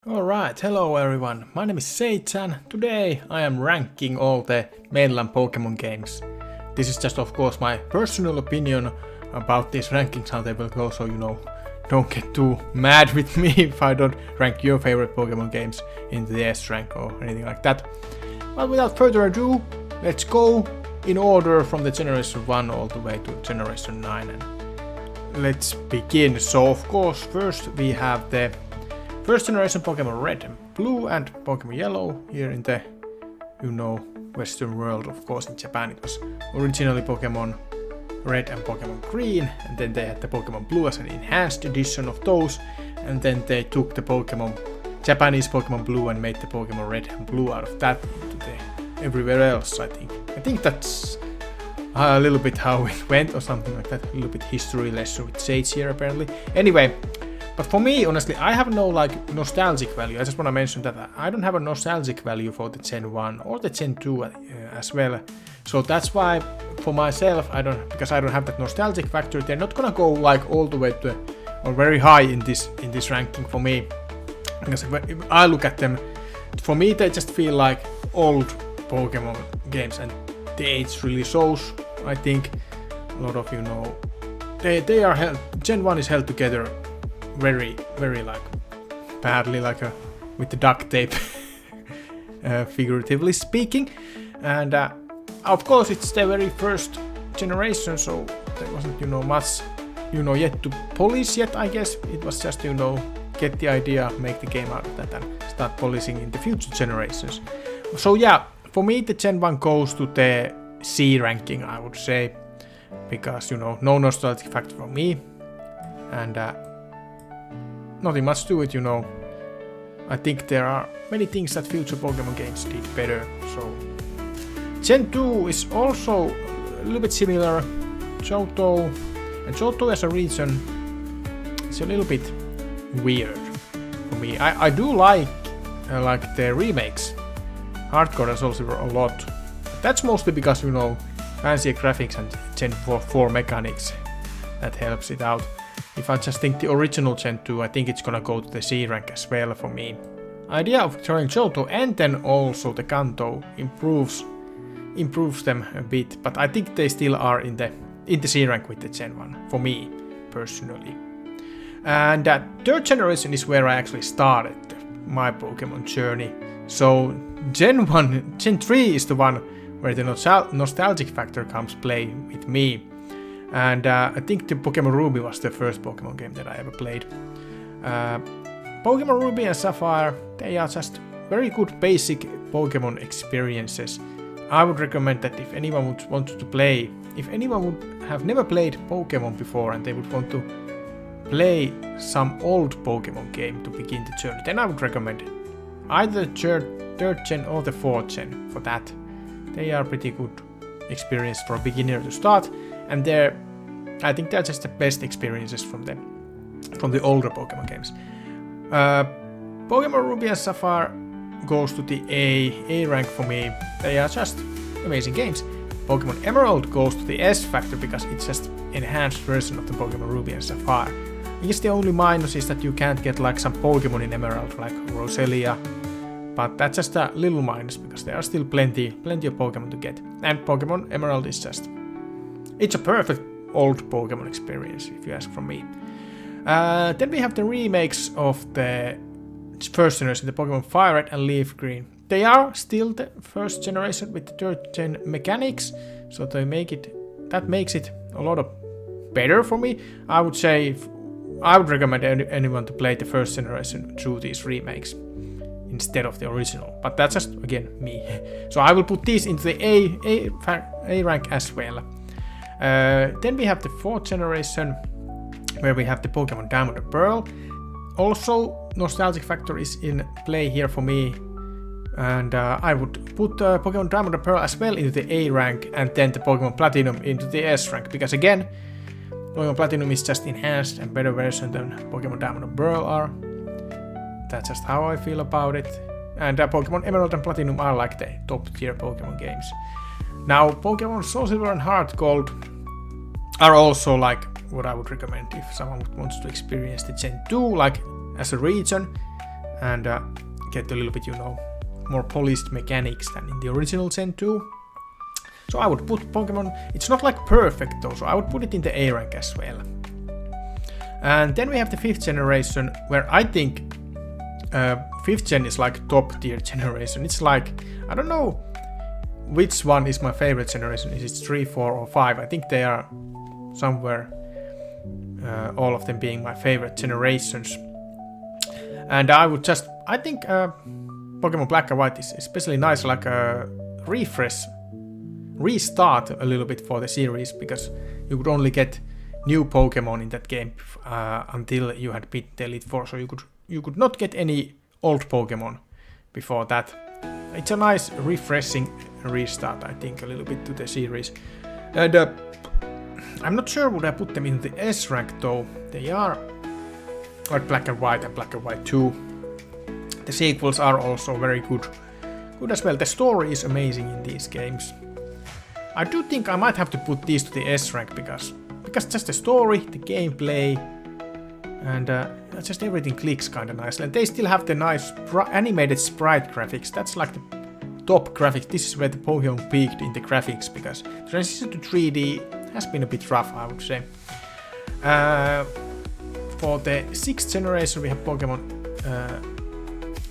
Alright, hello everyone, my name is Seitan. Today I am ranking all the mainline Pokemon games. This is just of course my personal opinion about these rankings, how they will go, so don't get too mad with me if I don't rank your favorite Pokemon games into the S rank or anything like that. But without further ado, let's go in order from the Generation 1 all the way to Generation 9 and let's begin. So of course first we have the first generation Pokemon Red and Blue and Pokemon Yellow here in the, Western world. Of course, in Japan it was originally Pokemon Red and Pokemon Green, and then they had the Pokemon Blue as an enhanced edition of those, and then they took the Japanese Pokemon Blue and made the Pokemon Red and Blue out of that into the everywhere else, I think. I think that's a little bit how it went or something like that. A little bit history lesson with Sage here apparently. Anyway. But for me, honestly, I have no nostalgic value. I just want to mention that I don't have a nostalgic value for the Gen 1 or the Gen 2 as well. So that's why for myself, because I don't have that nostalgic factor, they're not gonna go all the way to or very high in this ranking for me. Because if I look at them, for me they just feel like old Pokemon games, and the age really shows. I think a lot of they are held. Gen 1 is held together very badly, with the duct tape, figuratively speaking. And of course it's the very first generation, so there wasn't much yet to polish yet. I guess it was just get the idea, make the game out of that, and start polishing in the future generations. So yeah, for me the Gen 1 goes to the C ranking, I would say, because no nostalgic factor for me, and nothing much to it, I think there are many things that future Pokemon games did better. So Gen 2 is also a little bit similar. Johto, and Johto as a region is a little bit weird for me. I do like the remakes, Hardcore and Soul Silver a lot. That's mostly because fancier graphics and Gen 4 mechanics that helps it out. If I just think the original Gen 2, I think it's gonna go to the C rank as well for me. Idea of throwing Johto and then also the Kanto improves them a bit, but I think they still are in the C rank with the Gen 1 for me personally. And third generation is where I actually started my Pokemon journey. So Gen 3 is the one where the nostalgic factor comes play with me. And I think the Pokemon Ruby was the first Pokemon game that I ever played. Pokemon Ruby and Sapphire, they are just very good basic Pokemon experiences. I would recommend that if anyone would want to play, if anyone would have never played Pokemon before and they would want to play some old Pokemon game to begin the journey, then I would recommend either the third gen or the fourth gen for that. They are pretty good experience for a beginner to start. And I think they're just the best experiences from the older Pokemon games. Pokemon Ruby and Sapphire goes to the A rank for me. They are just amazing games. Pokemon Emerald goes to the S factor because it's just enhanced version of the Pokemon Ruby and Sapphire. I guess the only minus is that you can't get some Pokemon in Emerald, like Roselia. But that's just a little minus because there are still plenty of Pokemon to get. And Pokemon Emerald is just... it's a perfect old Pokemon experience, if you ask from me. Then we have the remakes of the first generation, the Pokemon Fire Red and Leaf Green. They are still the first generation with the third gen mechanics, so that makes it a lot better for me. I would say I would recommend anyone to play the first generation through these remakes instead of the original. But that's just again me. So I will put these into the A rank as well. Then we have the fourth generation, where we have the Pokemon Diamond and Pearl. Also, nostalgic factor is in play here for me, and I would put Pokemon Diamond and Pearl as well into the A rank, and then the Pokemon Platinum into the S rank, because again, Pokemon Platinum is just enhanced and better version than Pokemon Diamond and Pearl are. That's just how I feel about it. And Pokemon Emerald and Platinum are like the top tier Pokemon games. Now, Pokemon Soul Silver and Heart Gold are also what I would recommend if someone wants to experience the Gen 2 as a region. and get a little bit, more polished mechanics than in the original Gen 2. So I would put Pokemon, it's not like perfect though, so I would put it in the A rank as well. And then we have the 5th generation, where I think 5th gen is like top tier generation. It's like, I don't know which one is my favorite generation. Is it 3, 4 or 5? I think they are somewhere, all of them being my favorite generations. And I think Pokemon Black and White is especially nice, like a restart a little bit for the series, because you could only get new Pokemon in that game until you had beat the Elite Four, so you could not get any old Pokemon before that. It's a nice, refreshing restart, I think, a little bit to the series. And I'm not sure would I put them in the S rank though. They are like Black and White and Black and White 2. The sequels are also very good as well. The story is amazing in these games. I do think I might have to put these to the S rank because just the story, the gameplay, and just everything clicks kind of nicely. And they still have the nice animated sprite graphics. That's like the top graphics. This is where the Pokemon peaked in the graphics, because transition to 3D has been a bit rough, I would say. For the 6th generation, we have Pokemon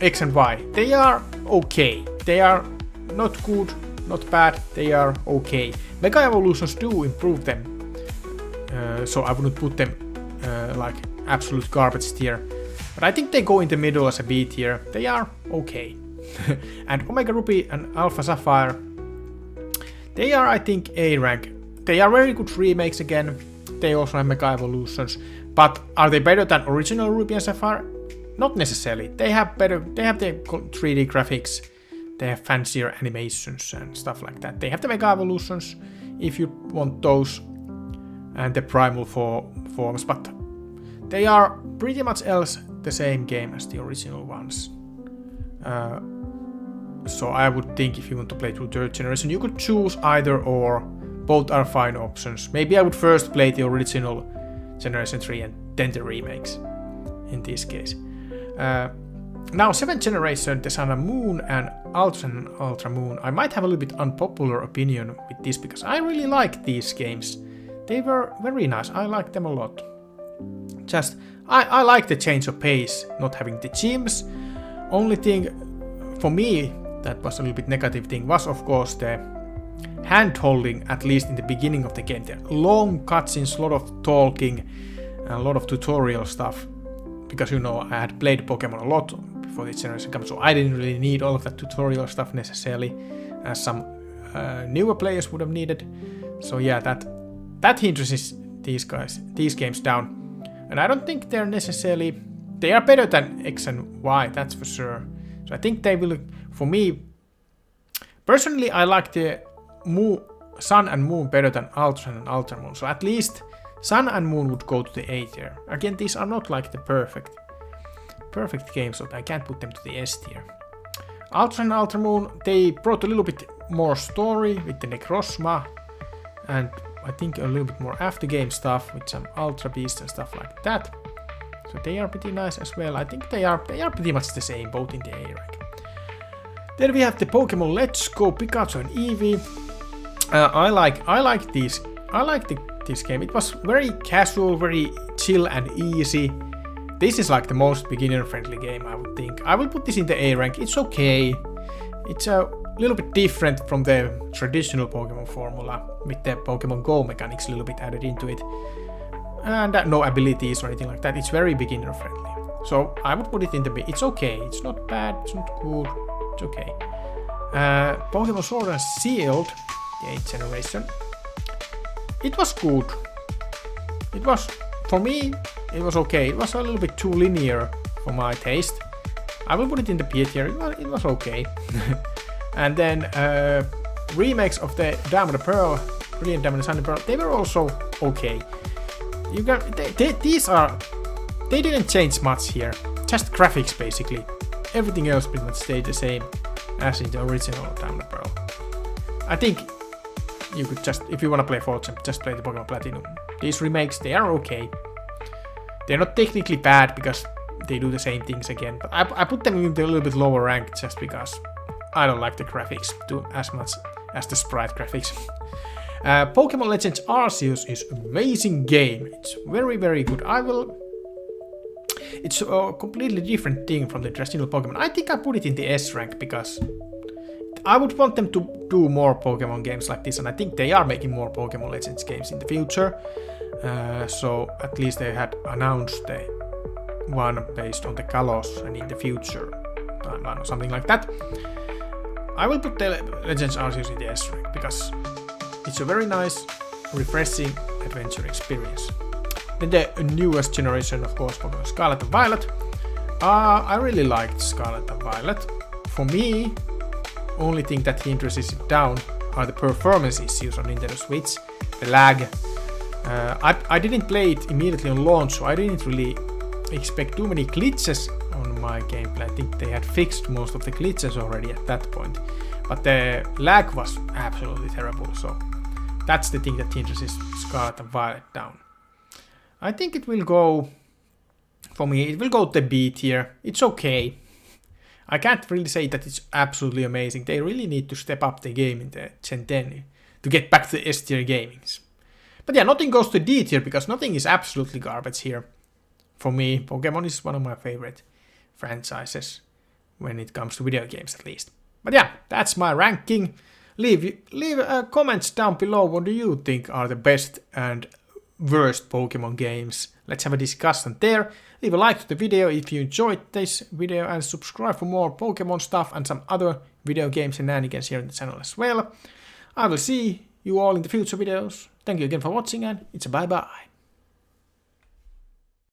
X and Y. They are okay. They are not good, not bad. They are okay. Mega Evolutions do improve them, so I wouldn't put them like absolute garbage tier. But I think they go in the middle as a B tier. They are okay. And Omega Ruby and Alpha Sapphire, they are, I think, A rank. They are very good remakes again. They also have Mega Evolutions. But are they better than original Ruby and Sapphire? Not necessarily. They have the 3D graphics. They have fancier animations and stuff like that. They have the Mega Evolutions, if you want those, and the Primal forms, but they are pretty much else the same game as the original ones. So I would think if you want to play through 3rd generation, you could choose either or. Both are fine options. Maybe I would first play the original Generation 3 and then the remakes in this case. Now 7th generation, the Sun and Moon and Ultra and Ultra Moon. I might have a little bit unpopular opinion with this because I really like these games. They were very nice. I like them a lot. Just I like the change of pace, not having the gyms. Only thing for me that was a little bit negative thing was of course the hand holding, at least in the beginning of the game. There are long cutscenes, a lot of talking, and a lot of tutorial stuff. Because I had played Pokemon a lot before this generation came, so I didn't really need all of that tutorial stuff necessarily, as some newer players would have needed. So yeah, that hinders these games down. And I don't think they are better than X and Y, that's for sure. So I think they will, for me, personally I like the Sun and Moon better than Ultra and Ultra Moon. So at least Sun and Moon would go to the A tier. Again, these are not like the perfect games, so I can't put them to the S tier. Ultra and Ultra Moon, they brought a little bit more story with the Necrozma, and I think a little bit more after game stuff with some Ultra Beasts and stuff like that. So they are pretty nice as well. I think they are pretty much the same, both in the A rank. Then we have the Pokemon Let's Go Pikachu and Eevee. I like these. I like this game. It was very casual, very chill and easy. This is like the most beginner-friendly game, I would think. I will put this in the A rank. It's okay. It's a little bit different from the traditional Pokemon formula, with the Pokemon Go mechanics a little bit added into it. And no abilities or anything like that. It's very beginner-friendly. So I would put it in the B. It's okay. It's not bad. It's not good. It's okay. Pokemon Sword and Shield, the 8th generation. It was good. It was, for me, it was okay. It was a little bit too linear for my taste. I will put it in the B tier. It was okay. And then remakes of the Diamond and Pearl, Brilliant Diamond and Sun and Pearl, they were also okay. They didn't change much here. Just graphics basically. Everything else pretty much stayed the same as in the original Diamond and Pearl. I think you could just, if you want to play Fortune, just play the Pokemon Platinum. These remakes, they are okay. They're not technically bad because they do the same things again. But I put them in a little bit lower rank just because I don't like the graphics as much as the sprite graphics. Pokemon Legends Arceus is an amazing game. It's very, very good. It's a completely different thing from the traditional Pokemon. I think I put it in the S rank because I would want them to do more Pokemon games like this, and I think they are making more Pokemon Legends games in the future. So at least they had announced the one based on the Kalos and in the future timeline or something like that. I will put the Legends Arceus in the S rank because it's a very nice, refreshing adventure experience. Then the newest generation, of course, Pokemon Scarlet and Violet. I really liked Scarlet and Violet. For me, only thing that hinders it down are the performance issues on Nintendo Switch, the lag. I didn't play it immediately on launch, so I didn't really expect too many glitches on my gameplay. I think they had fixed most of the glitches already at that point. But the lag was absolutely terrible, so that's the thing that hinders Scarlet and Violet down. I think it will go, for me, it will go to the B tier. It's okay. I can't really say that it's absolutely amazing. They really need to step up the game in the Gen 10 to get back to the S tier gamings. But yeah, nothing goes to D tier because nothing is absolutely garbage here. For me, Pokemon is one of my favorite franchises when it comes to video games at least. But yeah, that's my ranking. Leave comments down below. What do you think are the best and worst Pokemon games? Let's have a discussion there. Leave a like to the video if you enjoyed this video and subscribe for more Pokemon stuff and some other video game shenanigans here on the channel as well. I will see you all in the future videos. Thank you again for watching and it's a bye bye.